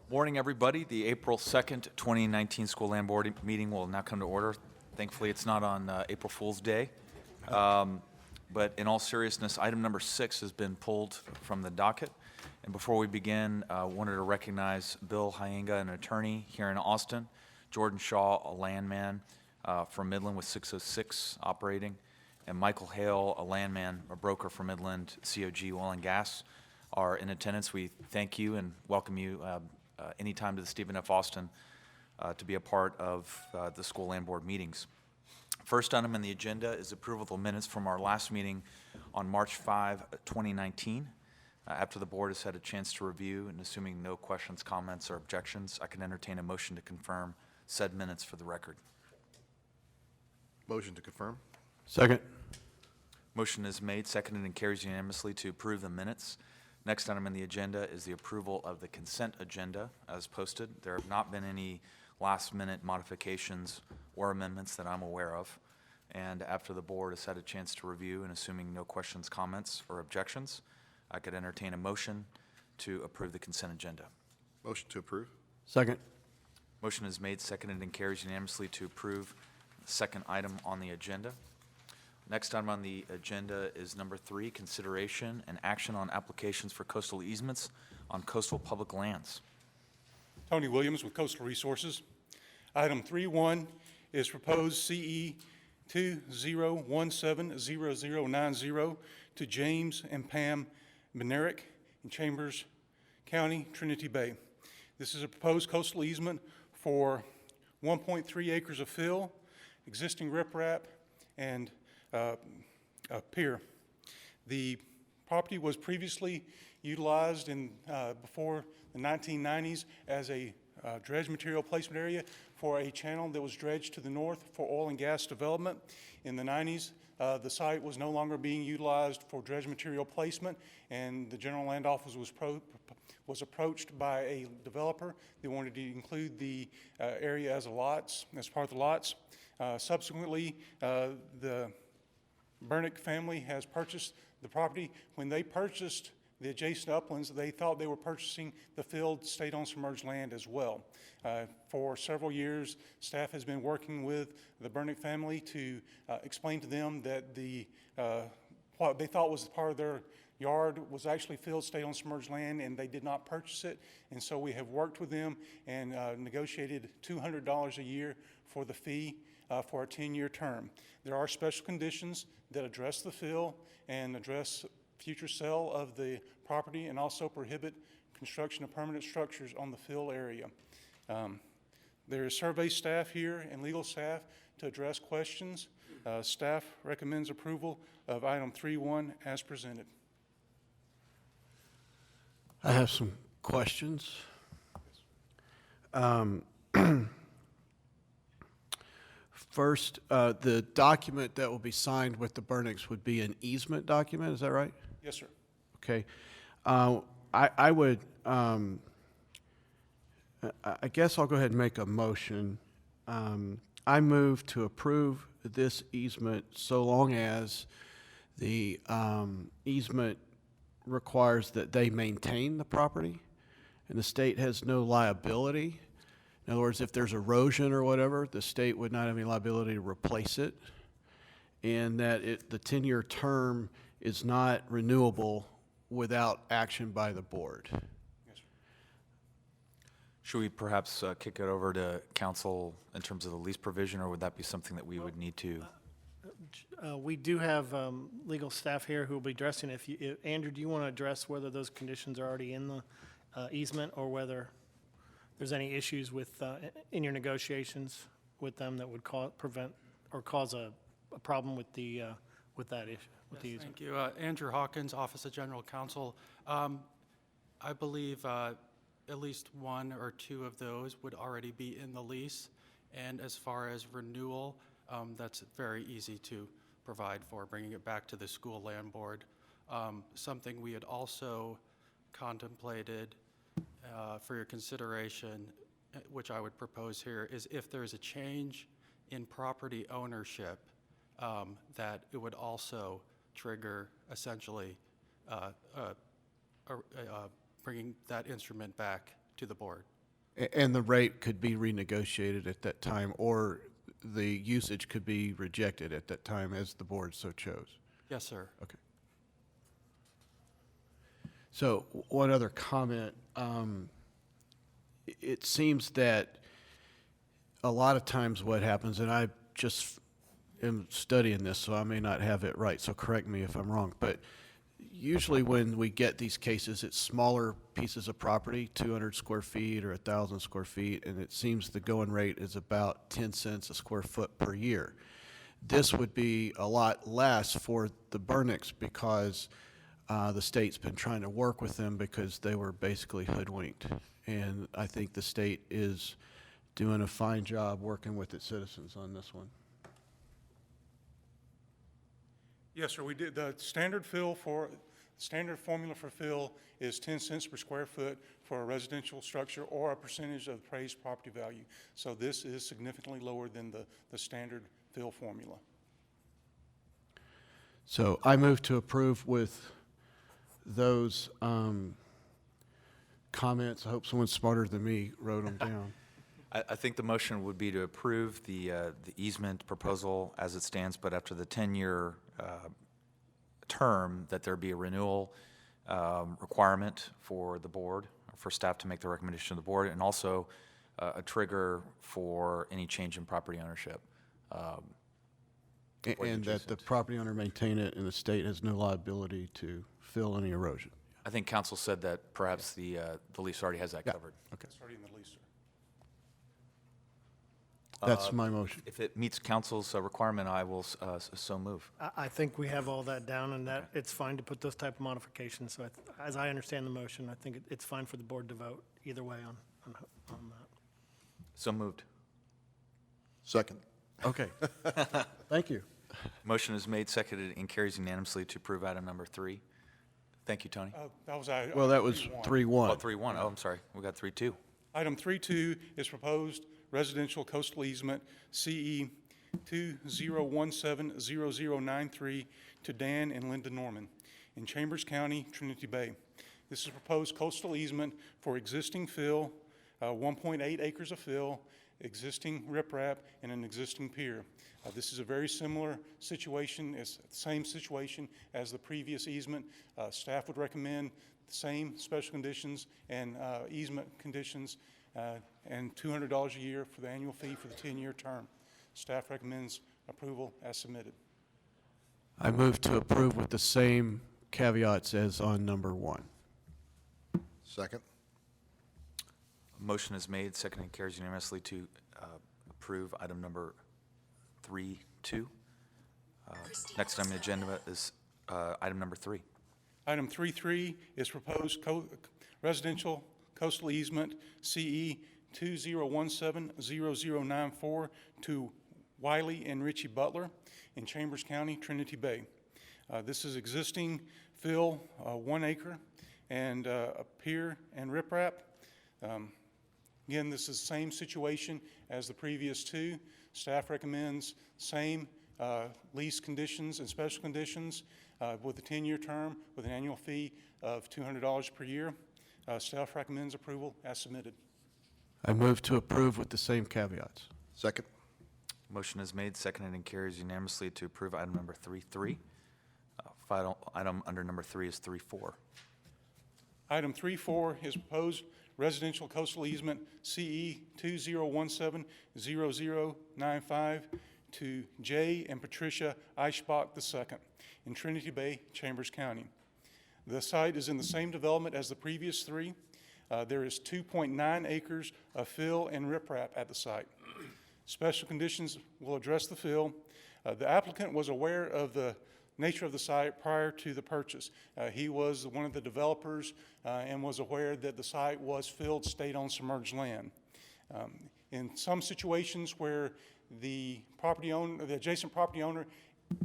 Morning, everybody. The April 2nd, 2019 School Land Board meeting will now come to order. Thankfully, it's not on April Fool's Day. But in all seriousness, item number 6 has been pulled from the docket. And before we begin, I wanted to recognize Bill Hyenga, an attorney here in Austin, Jordan Shaw, a landman from Midland with 606 operating, and Michael Hale, a landman, a broker from Midland, COG Oil and Gas, are in attendance. We thank you and welcome you anytime to the Stephen F. Austin to be a part of the School Land Board meetings. First item on the agenda is approval of minutes from our last meeting on March 5, 2019. After the board has had a chance to review and assuming no questions, comments, or objections, I can entertain a motion to confirm said minutes for the record. Motion to confirm. Second. Motion is made, seconded, and carries unanimously to approve the minutes. Next item on the agenda is the approval of the consent agenda as posted. There have not been any last-minute modifications or amendments that I'm aware of. And after the board has had a chance to review and assuming no questions, comments, or objections, I could entertain a motion to approve the consent agenda. Motion to approve. Second. Motion is made, seconded, and carries unanimously to approve the second item on the agenda. Next item on the agenda is number 3, consideration and action on applications for coastal easements on coastal public lands. Tony Williams with Coastal Resources. Item 3.1 is proposed CE 20170090 to James and Pam Benerick in Chambers County, Trinity Bay. This is a proposed coastal easement for 1.3 acres of fill, existing riprap, and a pier. The property was previously utilized before the 1990s as a dredge material placement area for a channel that was dredged to the north for oil and gas development. In the 90s, the site was no longer being utilized for dredge material placement, and the General Land Office was approached by a developer that wanted to include the area as part of the lots. Subsequently, the Bernick family has purchased the property. When they purchased the adjacent uplands, they thought they were purchasing the filled state-owned submerged land as well. For several years, staff has been working with the Bernick family to explain to them that what they thought was part of their yard was actually filled state-owned submerged land, and they did not purchase it. And so we have worked with them and negotiated $200 a year for the fee for a 10-year term. There are special conditions that address the fill and address future sale of the property and also prohibit construction of permanent structures on the fill area. There is survey staff here and legal staff to address questions. Staff recommends approval of item 3.1 as presented. I have some questions. First, the document that will be signed with the Bernicks would be an easement document, is that right? Yes, sir. Okay. I would, I guess I'll go ahead and make a motion. I move to approve this easement so long as the easement requires that they maintain the property and the state has no liability. In other words, if there's erosion or whatever, the state would not have any liability to replace it, and that the 10-year term is not renewable without action by the board. Yes, sir. Should we perhaps kick it over to council in terms of the lease provision, or would that be something that we would need to? We do have legal staff here who will be addressing it. Andrew, do you want to address whether those conditions are already in the easement or whether there's any issues with in your negotiations with them that would prevent or cause a problem with the with that issue with the easement? Thank you. Andrew Hawkins, Office of General Counsel. I believe at least 1 or 2 of those would already be in the lease. And as far as renewal, that's very easy to provide for, bringing it back to the School Land Board. Something we had also contemplated for your consideration, which I would propose here, is if there's a change in property ownership, that it would also trigger essentially bringing that instrument back to the board. And the rate could be renegotiated at that time, or the usage could be rejected at that time as the board so chose. Yes, sir. Okay. So one other comment. It seems that a lot of times what happens, and I just am studying this, so I may not have it right, so correct me if I'm wrong, but usually when we get these cases, it's smaller pieces of property, 200 square feet or 1,000 square feet, and it seems the going rate is about 10 cents a square foot per year. This would be a lot less for the Burnix because the state's been trying to work with them because they were basically hoodwinked. And I think the state is doing a fine job working with its citizens on this one. Yes, sir, we did. The standard formula for fill is 10 cents per square foot for a residential structure or a percentage of the appraised property value. So this is significantly lower than the standard fill formula. So I move to approve with those comments. I hope someone smarter than me wrote them down. I think the motion would be to approve the easement proposal as it stands, but after the 10-year term, that there be a renewal requirement for the board, for staff to make the recommendation to the board, and also a trigger for any change in property ownership. And that the property owner maintain it and the state has no liability to fill any erosion. I think council said that perhaps the lease already has that Yeah. covered. Okay, It's already in the lease, sir. that's my motion. If it meets council's requirement, I will so move. I think we have all that down, and that it's fine to put those type of modifications. So as I understand the motion, I think it's fine for the board to vote either way on that. So moved. Second. Okay, thank you. Motion is made, seconded, and carries unanimously to approve item number 3. Thank you, Tony. That was Well, that was 3-1. 3-1. Oh, 3-1. Oh, I'm sorry. We got 3-2. Item 3.2 is proposed residential coastal easement CE 20170093 to Dan and Linda Norman in Chambers County, Trinity Bay. This is proposed coastal easement for existing fill, 1.8 acres of fill, existing riprap, and an existing pier. This is a very similar situation. It's the same situation as the previous easement. Staff would recommend the same special conditions and easement conditions and $200 a year for the annual fee for the 10-year term. Staff recommends approval as submitted. I move to approve with the same caveats as on number 1. Second. Motion is made, seconded, and carries unanimously to approve item number 3-2. Next on the agenda is item number 3. Item 3.3 is proposed residential coastal easement CE 20170094 to Wiley and Richie Butler in Chambers County, Trinity Bay. This is existing fill, 1 acre, and a pier and riprap. Again, this is the same situation as the previous 2. Staff recommends same lease conditions and special conditions with a 10-year term with an annual fee of $200 per year. Staff recommends approval as submitted. I move to approve with the same caveats. Second. Motion is made, seconded, and carries unanimously to approve item number 3-3. Final item under number 3 is 3-4. Item 3.4 is proposed residential coastal easement CE 20170095 to Jay and Patricia Eichbach II in Trinity Bay, Chambers County. The site is in the same development as the previous 3. There is 2.9 acres of fill and riprap at the site. Special conditions will address the fill. The applicant was aware of the nature of the site prior to the purchase. He was one of the developers and was aware that the site was filled state-owned submerged land. In some situations where the adjacent property owner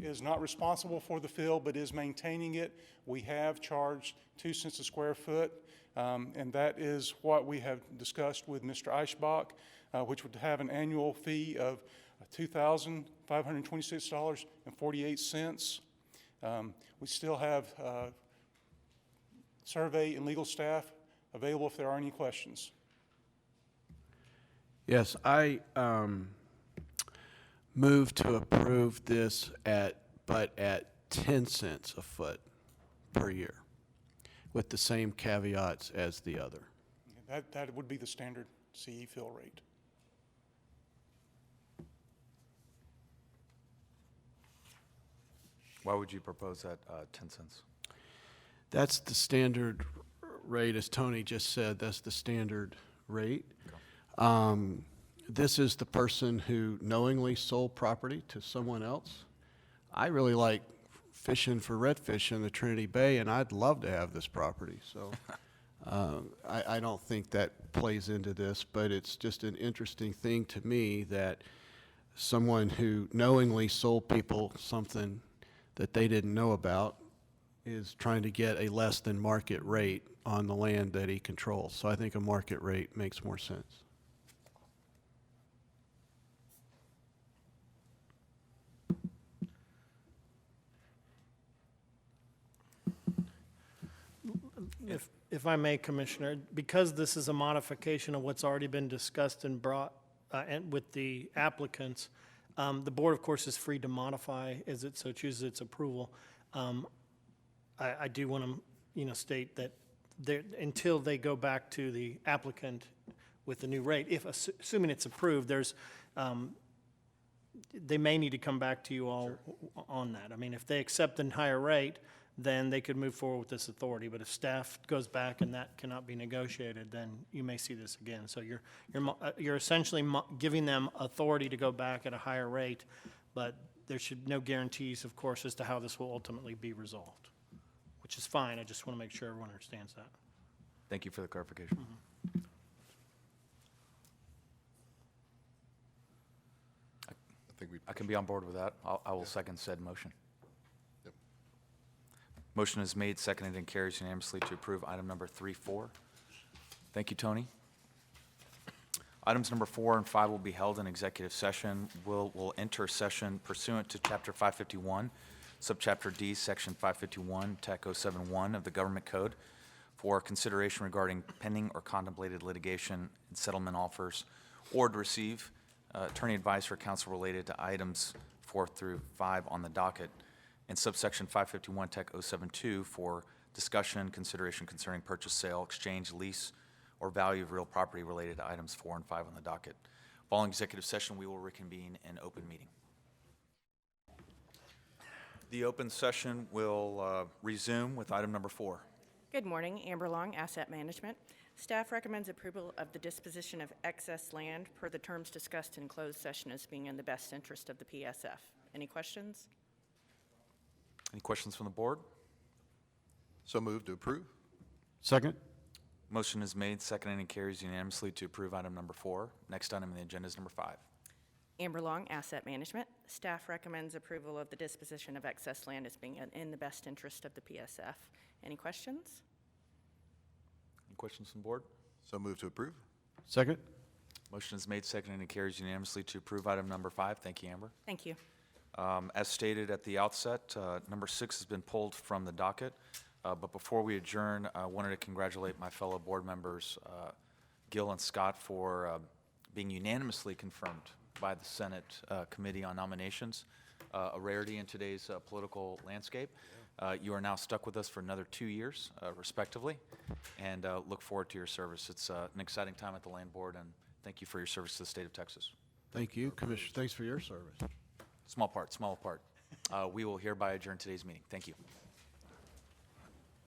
is not responsible for the fill but is maintaining it, we have charged 2 cents a square foot, and that is what we have discussed with Mr. Eichbach, which would have an annual fee of $2,526.48. We still have survey and legal staff available if there are any questions. Yes, I move to approve this but at 10 cents a foot per year, with the same caveats as the other. That would be the standard CE fill rate. Why would you propose that 10 cents? That's the standard rate, as Tony just said, that's the standard rate. This is the person who knowingly sold property to someone else. I really like fishing for redfish in the Trinity Bay, and I'd love to have this property, so I don't think that plays into this, but it's just an interesting thing to me that someone who knowingly sold people something that they didn't know about is trying to get a less than market rate on the land that he controls. So I think a market rate makes more sense. If I may, Commissioner, because this is a modification of what's already been discussed and brought and with the applicants, the board, of course, is free to modify as it so chooses its approval. I do want to, state that until they go back to the applicant with the new rate, assuming it's approved, they may need to come back to you all on that. I mean, if they accept a higher rate, then they could move forward with this authority. But if staff goes back and that cannot be negotiated, then you may see this again. So you're essentially giving them authority to go back at a higher rate, but there should no guarantees, of course, as to how this will ultimately be resolved, which is fine. I just want to make sure everyone understands that. Thank you for the clarification. I think I can be on board with that. I will second said motion. Yep. Motion is made, seconded, and carries unanimously to approve item number 3-4. Thank you, Tony. Items number 4 and 5 will be held in executive session. We'll enter session pursuant to Chapter 551, Subchapter D, Section 551, Tech 071 of the Government Code for consideration regarding pending or contemplated litigation and settlement offers, or to receive attorney advice or counsel related to items 4 through 5 on the docket, and subsection 551 Tech 072 for discussion, consideration concerning purchase, sale, exchange, lease, or value of real property related to items 4 and 5 on the docket. Following executive session, we will reconvene an open meeting. The open session will resume with item number 4. Good morning, Amber Long, Asset Management. Staff recommends approval of the disposition of excess land per the terms discussed in closed session as being in the best interest of the PSF. Any questions? Any questions from the board? So moved to approve? Second? Motion is made, seconded, and carries unanimously to approve item number 4. Next item on the agenda is number 5. Amber Long, Asset Management. Staff recommends approval of the disposition of excess land as being in the best interest of the PSF. Any questions? Any questions from the board? So moved to approve? Second? Motion is made, seconded, and carries unanimously to approve item number 5. Thank you, Amber. Thank you. As stated at the outset, number 6 has been pulled from the docket. But before we adjourn, I wanted to congratulate my fellow board members, Gil and Scott, for being unanimously confirmed by the Senate Committee on Nominations, a rarity in today's political landscape. You are now stuck with us for another 2 years, respectively, and look forward to your service. It's an exciting time at the Land Board, and thank you for your service to the state of Texas. Thank you, Commissioner. Thanks for your service. Small part, small part. We will hereby adjourn today's meeting. Thank you.